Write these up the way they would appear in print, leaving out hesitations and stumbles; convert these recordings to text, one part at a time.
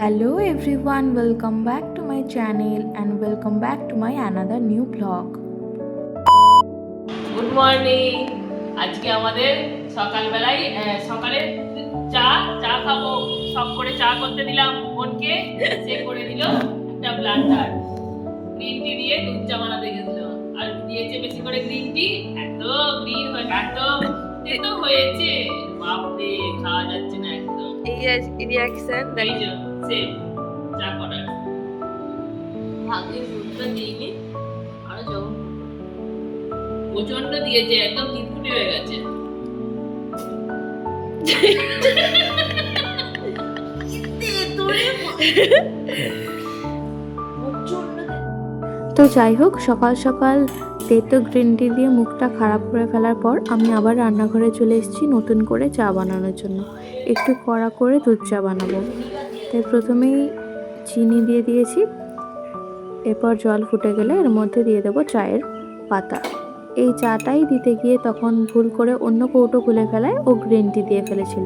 Hello everyone, welcome back to my channel and welcome back to my another new vlog. Good morning. আজকে আমাদের সকালবেলায় সকালে চা চা খাবো, সব করে চা করতে দিলাম বোনকে, সে করে দিল একটা ব্লান্ডার গ্রিন টি দিয়ে দুধ চা বানাতে গেছিল, আর দিয়েছে বেশি করে গ্রিন টি। এত গ্রিন হয়ে এত তেতো হয়েছে, বাপরে খাওয়া যাচ্ছে না একদম। এই রিয়াকশন এই যে সেম চা করার আগে দুধটা দিইনি, আর যখন প্রচন্ড দিয়েছে একদম তিতকুটে হয়ে গেছে। তো যাই হোক, সকাল সকাল তেতো গ্রিন টি দিয়ে মুখটা খারাপ করে ফেলার পর আমি আবার রান্নাঘরে চলে এসেছি নতুন করে চা বানানোর জন্য। একটু কড়া করে দুধ চা বানাবো, তাই প্রথমেই চিনি দিয়ে দিয়েছি। এরপর জল ফুটে গেলে এর মধ্যে দিয়ে দেবো চায়ের পাতা। এই চাটাই দিতে গিয়ে তখন ভুল করে অন্য কৌটো খুলে ফেলায় ও গ্রিন টি দিয়ে ফেলেছিল।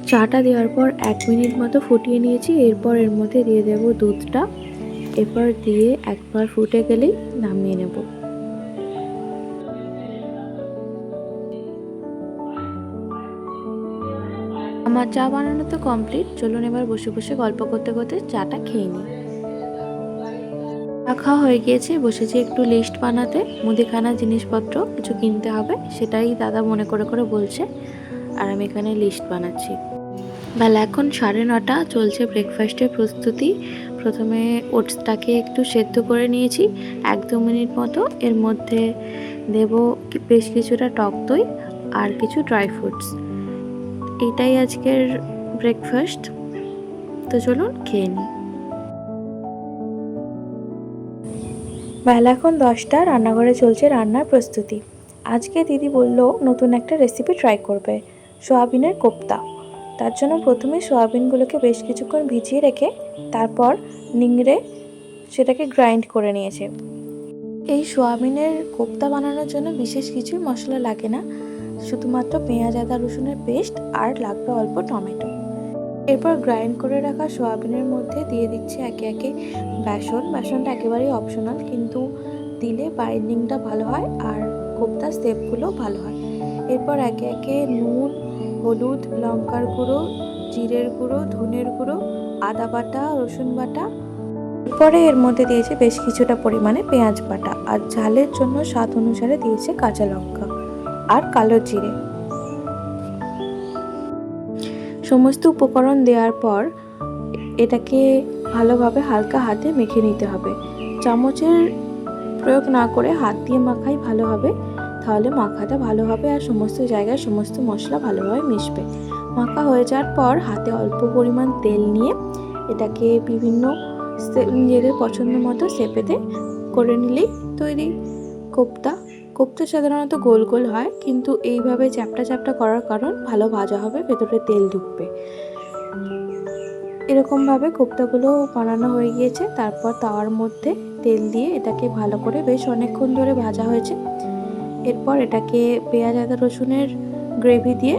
চাটা দেওয়ার পর 1 মিনিট মতো ফুটিয়ে নিয়েছি। এরপর এর মধ্যে দিয়ে দেব দুধটা। এরপর দিয়ে একবার ফুটে গেলেই নামিয়ে নেব। আমার চা বানানো তো কমপ্লিট, চলুন এবার বসে বসে গল্প করতে করতে চাটা খেয়ে নিই। চা খাওয়া হয়ে গিয়েছে, বসেছি একটু লিস্ট বানাতে। মুদিখানা জিনিসপত্র কিছু কিনতে হবে, সেটাই দাদা মনে করে করে বলছে, আর আমি এখানে লিস্ট বানাচ্ছি। বেলা এখন 9:30, চলছে ব্রেকফাস্টের প্রস্তুতি। প্রথমে ওটসটাকে একটু সেদ্ধ করে নিয়েছি 1-2 মিনিট মতো। এর মধ্যে দেব বেশ কিছুটা টক দই আর কিছু ড্রাই ফ্রুটস। এটাই আজকের ব্রেকফাস্ট, তো চলুন খেয়ে নিই। বেলা এখন 10টা, রান্নাঘরে চলছে রান্নার প্রস্তুতি। আজকে দিদি বলল নতুন একটা রেসিপি ট্রাই করবে, সোয়াবিনের কোপ্তা। তার জন্য প্রথমে সোয়াবিনগুলোকে বেশ কিছুক্ষণ ভিজিয়ে রেখে তারপর নিংড়ে সেটাকে গ্রাইন্ড করে নিয়েছে। এই সোয়াবিনের কোপ্তা বানানোর জন্য বিশেষ কিছুই মশলা লাগে না, শুধুমাত্র পেঁয়াজ আদা রসুনের পেস্ট আর লাগবে অল্প টমেটো। এরপর গ্রাইন্ড করে রাখা সোয়াবিনের মধ্যে দিয়ে দিচ্ছে একে একে বেসন। বেসনটা একেবারেই অপশনাল, কিন্তু দিলে বাইন্ডিংটা ভালো হয় আর কোপ্তার শেপগুলো ভালো হয়। এরপর একে একে নুন, হলুদ, লঙ্কার গুঁড়ো, জিরের গুঁড়ো, ধনের গুঁড়ো, আদা বাটা, রসুন বাটা, এরপরে এর মধ্যে দিয়েছে বেশ কিছুটা পরিমাণে পেঁয়াজ বাটা, আর ঝালের জন্য স্বাদ অনুসারে দিয়েছে কাঁচা লঙ্কা আর কালো জিরে। সমস্ত উপকরণ দেওয়ার পর এটাকে ভালোভাবে হালকা হাতে মেখে নিতে হবে। চামচের প্রয়োগ না করে হাত দিয়ে মাখাই ভালো হবে, তাহলে মাখাটা ভালো হবে আর সমস্ত জায়গায় সমস্ত মশলা ভালোভাবে মিশবে। মাখা হয়ে যাওয়ার পর হাতে অল্প পরিমাণ তেল নিয়ে এটাকে বিভিন্ন নিজেদের পছন্দ মতো শেপেতে করে নিলেই তৈরি কোপ্তা। কোপ্তা সাধারণত গোল গোল হয়, কিন্তু এইভাবে চ্যাপটা চ্যাপটা করার কারণ ভালো ভাজা হবে, ভেতরে তেল ঢুকবে। এরকমভাবে কোপ্তাগুলো বানানো হয়ে গিয়েছে। তারপর তাওয়ার মধ্যে তেল দিয়ে এটাকে ভালো করে বেশ অনেকক্ষণ ধরে ভাজা হয়েছে। এরপর এটাকে পেঁয়াজ আদা রসুনের গ্রেভি দিয়ে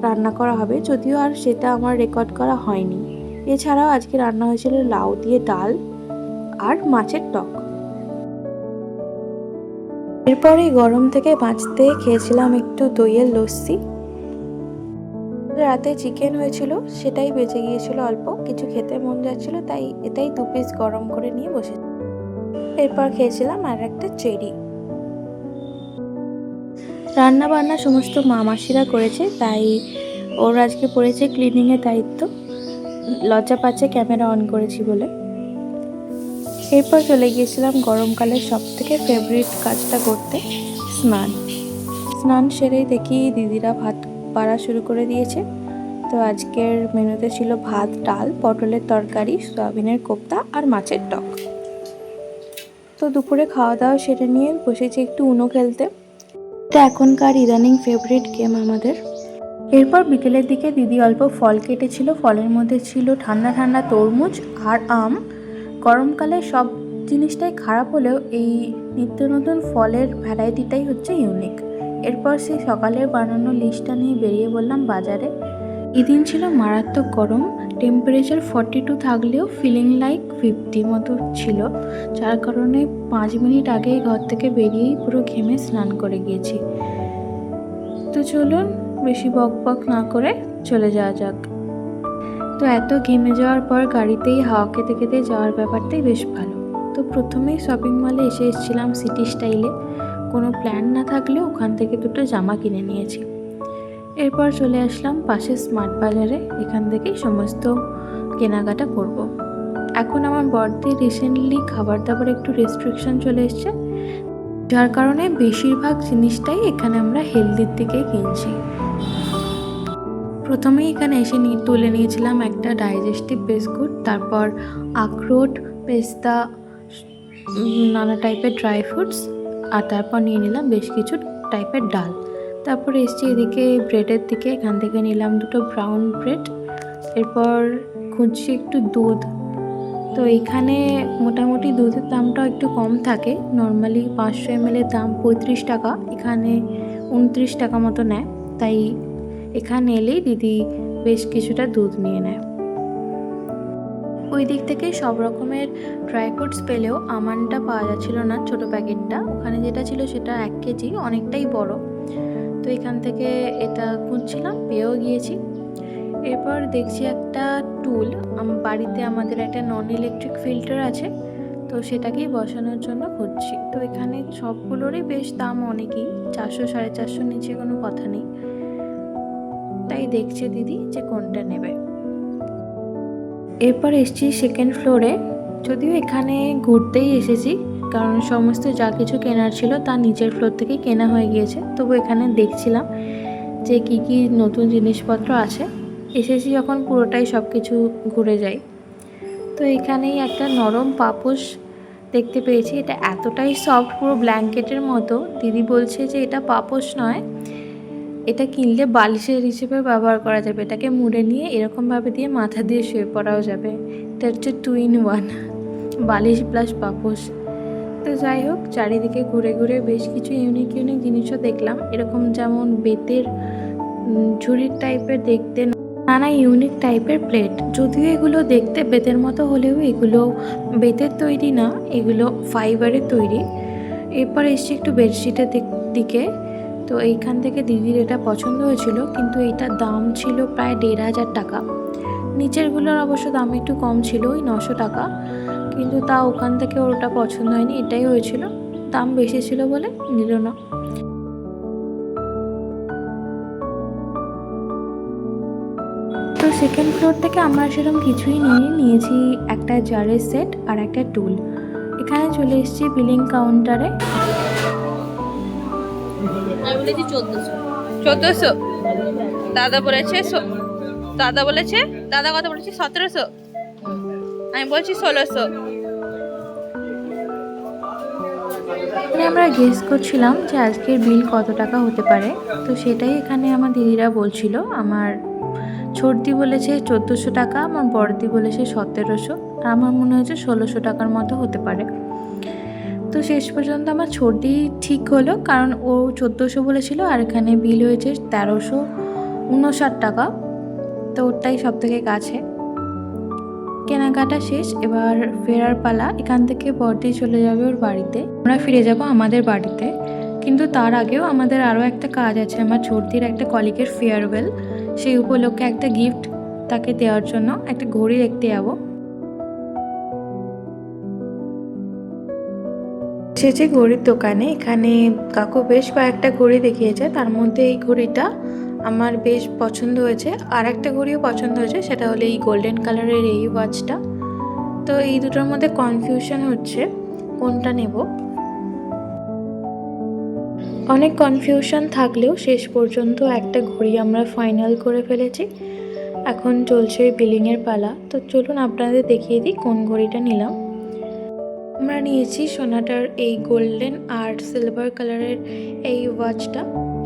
রান্না করা হবে, যদিও আর সেটা আমার রেকর্ড করা হয়নি। এছাড়াও আজকে রান্না হয়েছিল লাউ দিয়ে ডাল আর মাছের টক। এরপরে গরম থেকে বাঁচতে খেয়েছিলাম একটু দইয়ের লস্যি। রাতে চিকেন হয়েছিল, সেটাই বেঁচে গিয়েছিল অল্প কিছু, খেতে মন যাচ্ছিল তাই এটাই 2 পিস গরম করে নিয়ে বসে। এরপর খেয়েছিলাম আর একটা চেরি। রান্না বান্না সমস্ত মাসিরা করেছে, তাই ওর আজকে পড়েছে ক্লিনিংয়ের দায়িত্ব। লজ্জা পাচ্ছে ক্যামেরা অন করেছি বলে। এরপর চলে গিয়েছিলাম গরমকালের সবথেকে ফেভারিট কাজটা করতে, স্নান। স্নান সেরেই দেখি দিদিরা ভাত বাড়া শুরু করে দিয়েছে। তো আজকের মেনুতে ছিল ভাত, ডাল, পটলের তরকারি, সয়াবিনের কোপ্তা আর মাছের টক। তো দুপুরে খাওয়া দাওয়া সেরে নিয়ে বসেছি একটু উনো খেলতে। এটা এখনকার ইদানিং ফেভারিট গেম আমাদের। এরপর বিকেলের দিকে দিদি অল্প ফল কেটেছিল, ফলের মধ্যে ছিল ঠান্ডা ঠান্ডা তরমুজ আর আম। গরমকালে সব জিনিসটাই খারাপ হলেও এই নিত্য নতুন ফলের ভ্যারাইটিটাই হচ্ছে ইউনিক। এরপর সেই সকালের বানানো লিস্টটা নিয়ে বেরিয়ে পড়লাম বাজারে। এদিন ছিল মারাত্মক গরম, টেম্পারেচার 42 থাকলেও ফিলিং লাইক 50 মতো ছিল, যার কারণে 5 মিনিট আগেই ঘর থেকে বেরিয়েই পুরো ঘেমে স্নান করে গিয়েছি। তো চলুন বেশি বক না করে চলে যাওয়া যাক। তো এত ঘেমে যাওয়ার পর গাড়িতেই হাওয়া খেতে খেতে যাওয়ার ব্যাপারটাই বেশ ভালো। তো প্রথমেই শপিং মলে এসেছিলাম সিটি স্টাইলে, কোনো প্ল্যান না থাকলেও ওখান থেকে দুটো জামা কিনে নিয়েছি। এরপর চলে আসলাম পাশের স্মার্ট বাজারে, এখান থেকেই সমস্ত কেনাকাটা করব। এখন আমার বড়দি রিসেন্টলি খাবার দাবার একটু রেস্ট্রিকশন চলে এসছে, যার কারণে বেশিরভাগ জিনিসটাই এখানে আমরা হেলদির দিকে কিনছি। প্রথমেই এখানে এসে তুলে নিয়েছিলাম একটা ডাইজেস্টিভ বিস্কুট, তারপর আখরোট, পেস্তা, নানা টাইপের ড্রাই ফ্রুটস, আর তারপর নিয়ে নিলাম বেশ কিছু টাইপের ডাল। তারপরে এসছি এদিকে ব্রেডের দিকে, এখান থেকে নিলাম দুটো ব্রাউন ব্রেড। এরপর খুঁজছি একটু দুধ। তো এইখানে মোটামুটি দুধের দামটাও একটু কম থাকে, নর্মালি 500 ml এর দাম 35 টাকা, এখানে 29 টাকা মতো নেয়। তাই এখানে এলেই দিদি বেশ কিছুটা দুধ নিয়ে নেয়। ওই দিক থেকে সব রকমের ড্রাই ফ্রুটস পেলেও আমন্ডটা পাওয়া যাচ্ছিল না, ছোটো প্যাকেটটা। ওখানে যেটা ছিল সেটা 1 কেজি, অনেকটাই বড়। তো এখান থেকে এটা খুঁজছিলাম, পেয়েও গিয়েছি। এরপর দেখছি একটা টুল, বাড়িতে আমাদের একটা নন ইলেকট্রিক ফিল্টার আছে, তো সেটাকেই বসানোর জন্য খুঁজছি। তো এখানে সবগুলোরই বেশ দাম অনেকই, 400 450 নিচে কোনো কথা নেই। তাই দেখছে দিদি যে কোনটা নেবে। এরপর এসছি সেকেন্ড ফ্লোরে, যদিও এখানে ঘুরতেই এসেছি, কারণ সমস্ত যা কিছু কেনার ছিল তা নিচের ফ্লোর থেকেই কেনা হয়ে গিয়েছে। তবু এখানে দেখছিলাম যে কি কি নতুন জিনিসপত্র আছে। এসেছি যখন পুরোটাই সব কিছু ঘুরে যাই। তো এখানেই একটা নরম পাপোশ দেখতে পেয়েছি, এটা এতটাই সফট, পুরো ব্ল্যাঙ্কেটের মতো। দিদি বলছে যে এটা পাপোশ নয়, এটা কিনলে বালিশের হিসেবে ব্যবহার করা যাবে, এটাকে মুড়ে নিয়ে এরকমভাবে দিয়ে মাথা দিয়ে শুয়ে পড়াও যাবে। এটা হচ্ছে 2 in 1, বালিশ প্লাস পাপোশ। তো যাই হোক, চারিদিকে ঘুরে ঘুরে বেশ কিছু ইউনিক জিনিসও দেখলাম, এরকম যেমন বেতের ঝুড়ির টাইপের দেখতে, নানা ইউনিক টাইপের প্লেট। যদিও এগুলো দেখতে বেতের মতো হলেও এগুলো বেতের তৈরি না, এগুলো ফাইবারের তৈরি। এরপর এসছি একটু বেডশিটের দিকে। তো এইখান থেকে দিদির এটা পছন্দ হয়েছিল, কিন্তু এইটার দাম ছিল প্রায় 1500 টাকা। নিচেরগুলোর অবশ্য দাম একটু কম ছিল, ওই 900 টাকা, কিন্তু তা ওখান থেকে ওটা পছন্দ হয়নি, এটাই হয়েছিল। দাম বেশি ছিল বলে নিল না। তো সেকেন্ড ফ্লোর থেকে আমরা সেরকম কিছুই নিয়েছি একটা জারের সেট আর একটা টুল। এখানে চলে এসেছি বিলিং কাউন্টারে। আমি বলেছি 1400। দাদা বলেছে দাদা কত বলেছে 1700, আমি বলছি 1600। আমরা গেস করছিলাম যে আজকের বিল কত টাকা হতে পারে। তো সেটাই এখানে আমার দিদিরা বলছিল। আমার ছোটদি বলেছে 1400 টাকা, আমার বড়দি বলেছে 1700, আর আমার মনে হয়েছে 1600 টাকার মতো হতে পারে। তো শেষ পর্যন্ত আমার ছোটদি ঠিক হলো, কারণ ও 1400 বলেছিল, আর এখানে বিল হয়েছে 1359 টাকা। তো ওটাই সব থেকে কাছে। কেনাকাটা শেষ, এবার ফেরার পালা। এখান থেকে বড়দি চলে যাবে ওর বাড়িতে, আমরা ফিরে যাব আমাদের বাড়িতে। কিন্তু তার আগেও আমাদের আরও একটা কাজ আছে, আমার ছোটদির একটা কলিগের ফেয়ারওয়েল, সেই উপলক্ষে একটা গিফট তাকে দেওয়ার জন্য একটা ঘড়ি দেখতে যাবো। এসেছে ঘড়ির দোকানে, এখানে কাকু বেশ কয়েকটা ঘড়ি দেখিয়েছে, তার মধ্যে এই ঘড়িটা আমার বেশ পছন্দ হয়েছে। আর একটা ঘড়িও পছন্দ হয়েছে, সেটা হলো এই গোল্ডেন কালারের এই ওয়াচটা। তো এই দুটোর মধ্যে কনফিউশন হচ্ছে কোনটা নেব। অনেক কনফিউশন থাকলেও শেষ পর্যন্ত একটা ঘড়ি আমরা ফাইনাল করে ফেলেছি। এখন চলছে বিলিংয়ের পালা। তো চলুন আপনাদের দেখিয়ে দিই কোন ঘড়িটা নিলাম। আমরা নিয়েছি সোনাটার এই গোল্ডেন আর সিলভার কালারের এই ওয়াচটা,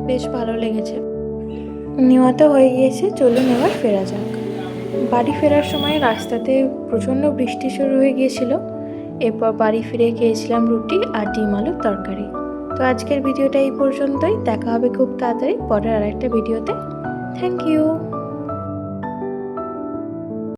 বেশ ভালো লেগেছে। নেওয়া তো হয়ে গিয়েছে, চলুন এবার ফেরা যাক। বাড়ি ফেরার সময় রাস্তাতে প্রচণ্ড বৃষ্টি শুরু হয়ে গিয়েছিল। এরপর বাড়ি ফিরে খেয়েছিলাম রুটি আর ডিম আলুর তরকারি। তো আজকের ভিডিওটা এই পর্যন্তই, দেখা হবে খুব তাড়াতাড়ি পরের আরেকটা ভিডিওতে। Thank you.